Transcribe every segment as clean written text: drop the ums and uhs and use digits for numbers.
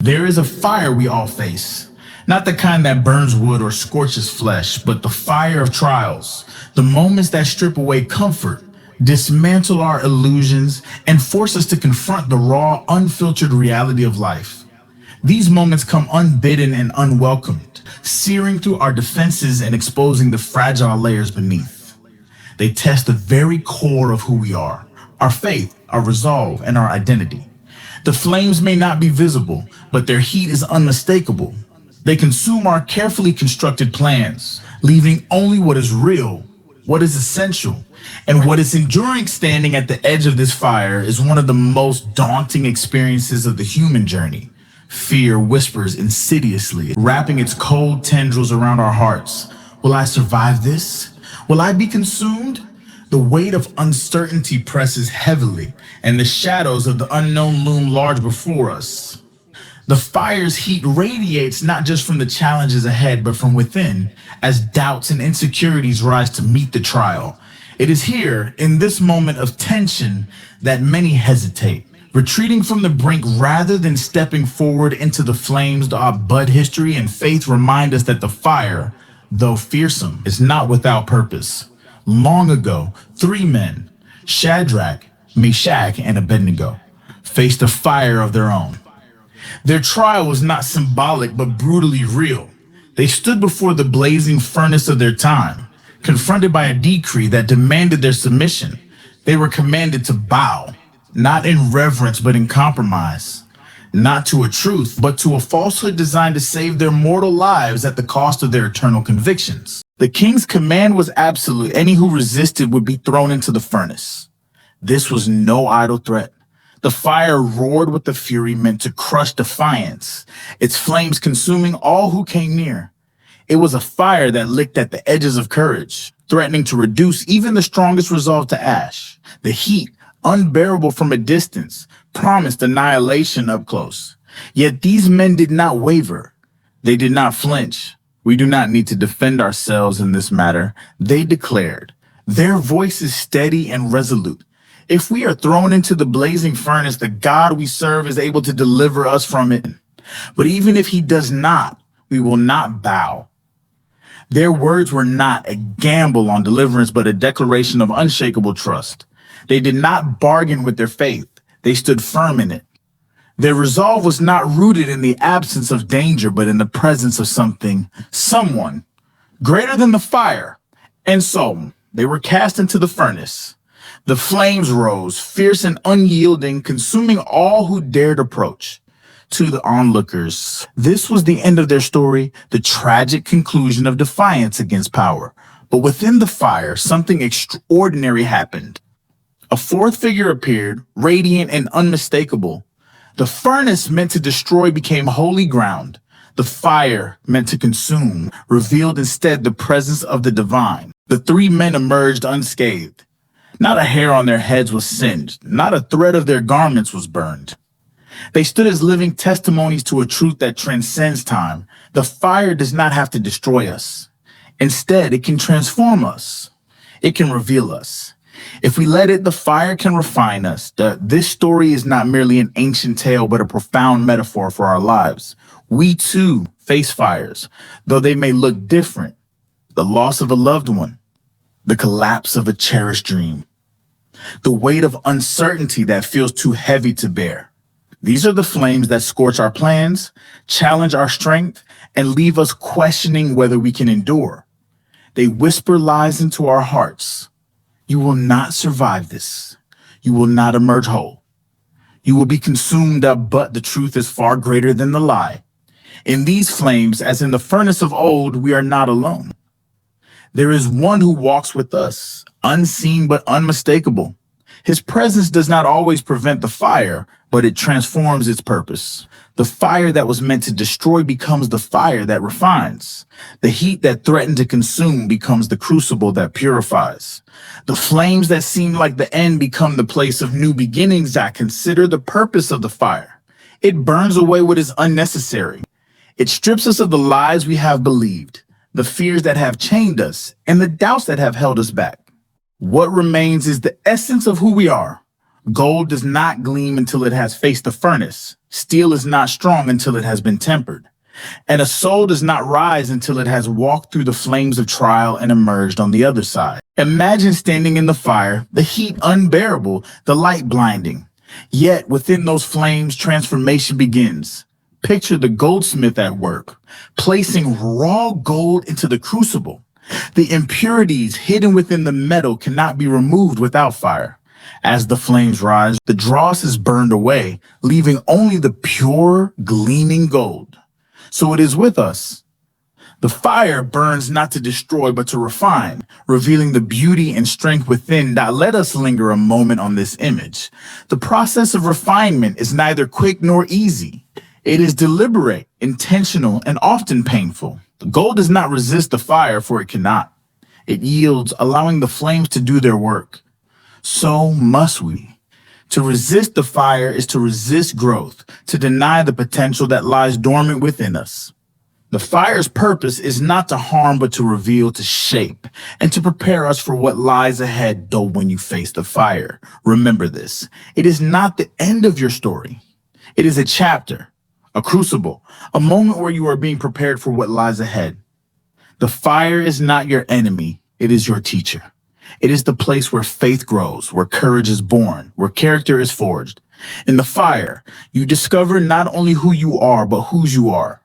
There is a fire we all face. Not the kind that burns wood or scorches flesh, but the fire of trials. The moments that strip away comfort, dismantle our illusions, and force us to confront the raw, unfiltered reality of life. These moments come unbidden and unwelcomed, searing through our defenses and exposing the fragile layers beneath. They test the very core of who we are, our faith, our resolve, and our identity. The flames may not be visible, but their heat is unmistakable. They consume our carefully constructed plans, leaving only what is real, what is essential, and what is enduring. Standing at the edge of this fire is one of the most daunting experiences of the human journey. Fear whispers insidiously, wrapping its cold tendrils around our hearts. Will I survive this? Will I be consumed? The weight of uncertainty presses heavily, and the shadows of the unknown loom large before us. The fire's heat radiates not just from the challenges ahead, but from within, as doubts and insecurities rise to meet the trial. It is here, in this moment of tension, that many hesitate, retreating from the brink rather than stepping forward into the flames. But history and faith remind us that the fire, though fearsome, is not without purpose. Long ago, three men, Shadrach, Meshach, and Abednego, faced a fire of their own. Their trial was not symbolic but brutally real. They stood before the blazing furnace of their time, confronted by a decree that demanded their submission. They were commanded to bow, not in reverence but in compromise, not to a truth but to a falsehood designed to save their mortal lives at the cost of their eternal convictions. The king's command was absolute. Any who resisted would be thrown into the furnace. This was no idle threat. The fire roared with the fury meant to crush defiance, its flames consuming all who came near. It was a fire that licked at the edges of courage, threatening to reduce even the strongest resolve to ash. The heat, unbearable from a distance, promised annihilation up close. Yet these men did not waver. They did not flinch. We do not need to defend ourselves in this matter, they declared. Their voice is steady and resolute. If we are thrown into the blazing furnace, the God we serve is able to deliver us from it. But even if he does not, we will not bow. Their words were not a gamble on deliverance, but a declaration of unshakable trust. They did not bargain with their faith. They stood firm in it. Their resolve was not rooted in the absence of danger, but in the presence of someone greater than the fire. And so they were cast into the furnace. The flames rose, fierce and unyielding, consuming all who dared approach. To the onlookers, this was the end of their story, the tragic conclusion of defiance against power. But within the fire, something extraordinary happened. A fourth figure appeared, radiant and unmistakable. The furnace meant to destroy became holy ground. The fire meant to consume revealed instead the presence of the divine. The three men emerged unscathed. Not a hair on their heads was singed. Not a thread of their garments was burned. They stood as living testimonies to a truth that transcends time. The fire does not have to destroy us. Instead, it can transform us. It can reveal us. If we let it, the fire can refine us. This story is not merely an ancient tale, but a profound metaphor for our lives. We too face fires, though they may look different. The loss of a loved one, the collapse of a cherished dream, the weight of uncertainty that feels too heavy to bear. These are the flames that scorch our plans, challenge our strength, and leave us questioning whether we can endure. They whisper lies into our hearts. You will not survive this. You will not emerge whole. You will be consumed up, but the truth is far greater than the lie. In these flames, as in the furnace of old, we are not alone. There is one who walks with us, unseen but unmistakable. His presence does not always prevent the fire, but it transforms its purpose. The fire that was meant to destroy becomes the fire that refines. The heat that threatened to consume becomes the crucible that purifies. The flames that seem like the end become the place of new beginnings. I consider the purpose of the fire. It burns away what is unnecessary. It strips us of the lies we have believed, the fears that have chained us, and the doubts that have held us back. What remains is the essence of who we are, Gold does not gleam until it has faced the furnace. Steel is not strong until it has been tempered. And a soul does not rise until it has walked through the flames of trial and emerged on the other side. Imagine standing in the fire, the heat unbearable, the light blinding. Yet within those flames, transformation begins. Picture the goldsmith at work, placing raw gold into the crucible. The impurities hidden within the metal cannot be removed without fire. As the flames rise, the dross is burned away, leaving only the pure, gleaming gold. So it is with us. The fire burns not to destroy, but to refine, revealing the beauty and strength within. Now let us linger a moment on this image. The process of refinement is neither quick nor easy. It is deliberate, intentional, and often painful. The gold does not resist the fire, for it cannot. It yields, allowing the flames to do their work. So must we. To resist the fire is to resist growth, to deny the potential that lies dormant within us. The fire's purpose is not to harm, but to reveal, to shape, and to prepare us for what lies ahead. Though when you face the fire, remember this: it is not the end of your story. It is a chapter, a crucible, a moment where you are being prepared for what lies ahead. The fire is not your enemy, it is your teacher. It is the place where faith grows, where courage is born, where character is forged. In the fire, you discover not only who you are, but whose you are.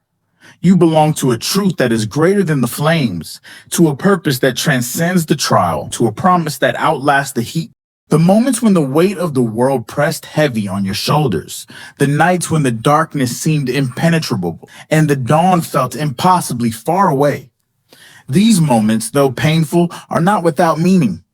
You belong to a truth that is greater than the flames, to a purpose that transcends the trial, to a promise that outlasts the heat. The moments when the weight of the world pressed heavy on your shoulders, the nights when the darkness seemed impenetrable and the dawn felt impossibly far away. These moments, though painful, are not without meaning.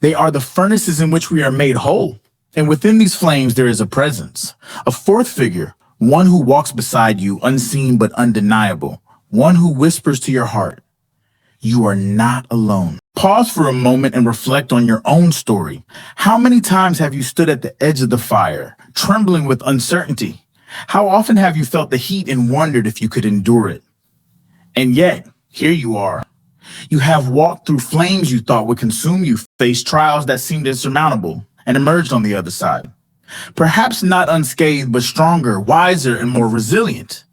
They are the furnaces in which we are made whole. And within these flames, there is a presence, a fourth figure, one who walks beside you, unseen but undeniable, one who whispers to your heart, "You are not alone." Pause for a moment and reflect on your own story. How many times have you stood at the edge of the fire, trembling with uncertainty? How often have you felt the heat and wondered if you could endure it? And yet, here you are. You have walked through flames you thought would consume you, faced trials that seemed insurmountable, and emerged on the other side. Perhaps not unscathed, but stronger, wiser, and more resilient.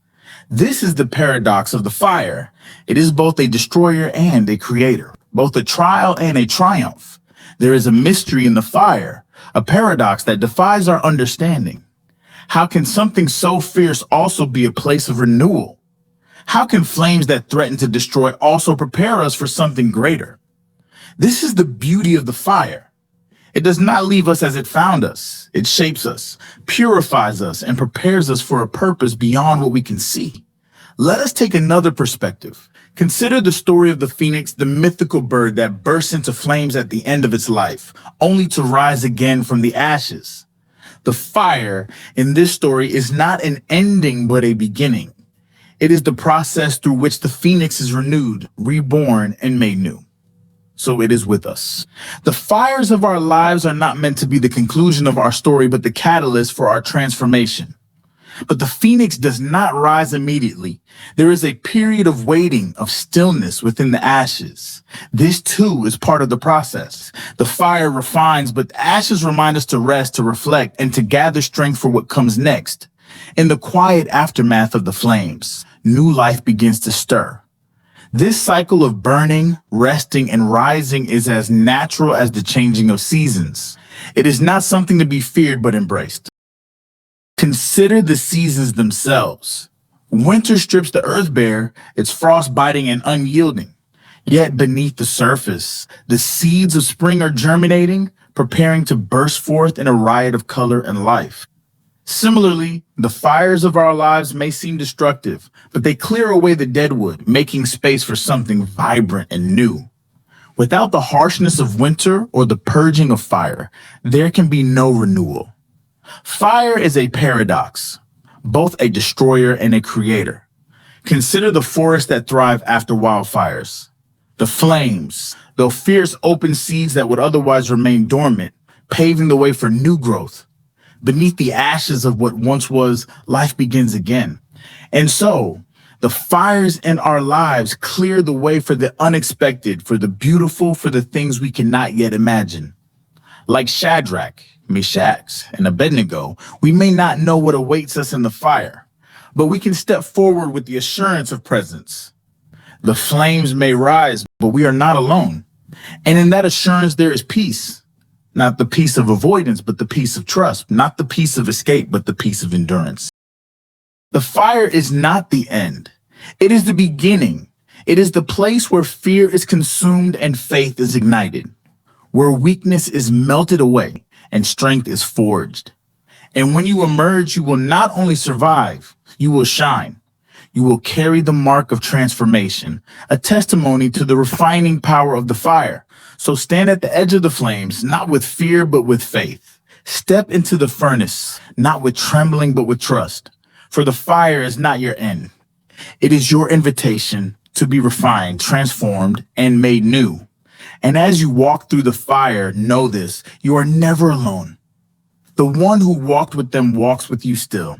This is the paradox of the fire. It is both a destroyer and a creator, both a trial and a triumph. There is a mystery in the fire, a paradox that defies our understanding. How can something so fierce also be a place of renewal? How can flames that threaten to destroy also prepare us for something greater? This is the beauty of the fire. It does not leave us as it found us. It shapes us, purifies us, and prepares us for a purpose beyond what we can see. Let us take another perspective. Consider the story of the phoenix, the mythical bird that bursts into flames at the end of its life, only to rise again from the ashes. The fire in this story is not an ending, but a beginning. It is the process through which the phoenix is renewed, reborn, and made new. So it is with us. The fires of our lives are not meant to be the conclusion of our story, but the catalyst for our transformation. But the phoenix does not rise immediately. There is a period of waiting, of stillness within the ashes. This too is part of the process. The fire refines, but the ashes remind us to rest, to reflect, and to gather strength for what comes next. In the quiet aftermath of the flames, new life begins to stir. This cycle of burning, resting, and rising is as natural as the changing of seasons. It is not something to be feared but embraced. Consider the seasons themselves. Winter strips the earth bare, its frost biting and unyielding. Yet beneath the surface, the seeds of spring are germinating, preparing to burst forth in a riot of color and life. Similarly, the fires of our lives may seem destructive, but they clear away the deadwood, making space for something vibrant and new. Without the harshness of winter or the purging of fire, there can be no renewal. Fire is a paradox, both a destroyer and a creator. Consider the forests that thrive after wildfires. The flames, though fierce, open seeds that would otherwise remain dormant, paving the way for new growth. Beneath the ashes of what once was, life begins again. And so, the fires in our lives clear the way for the unexpected, for the beautiful, for the things we cannot yet imagine. Like Shadrach, Meshach, and Abednego, we may not know what awaits us in the fire, but we can step forward with the assurance of presence. The flames may rise, but we are not alone. And in that assurance, there is peace. Not the peace of avoidance, but the peace of trust. Not the peace of escape, but the peace of endurance. The fire is not the end. It is the beginning. It is the place where fear is consumed and faith is ignited, where weakness is melted away and strength is forged. And when you emerge, you will not only survive, you will shine. You will carry the mark of transformation, a testimony to the refining power of the fire. So stand at the edge of the flames, not with fear, but with faith. Step into the furnace, not with trembling, but with trust. For the fire is not your end. It is your invitation to be refined, transformed, and made new. And as you walk through the fire, know this, you are never alone. The one who walked with them walks with you still.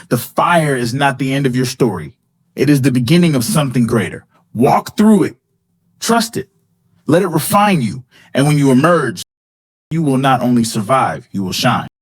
The fire is not the end of your story. It is the beginning of something greater. Walk through it. Trust it. Let it refine you. And when you emerge, you will not only survive, you will shine.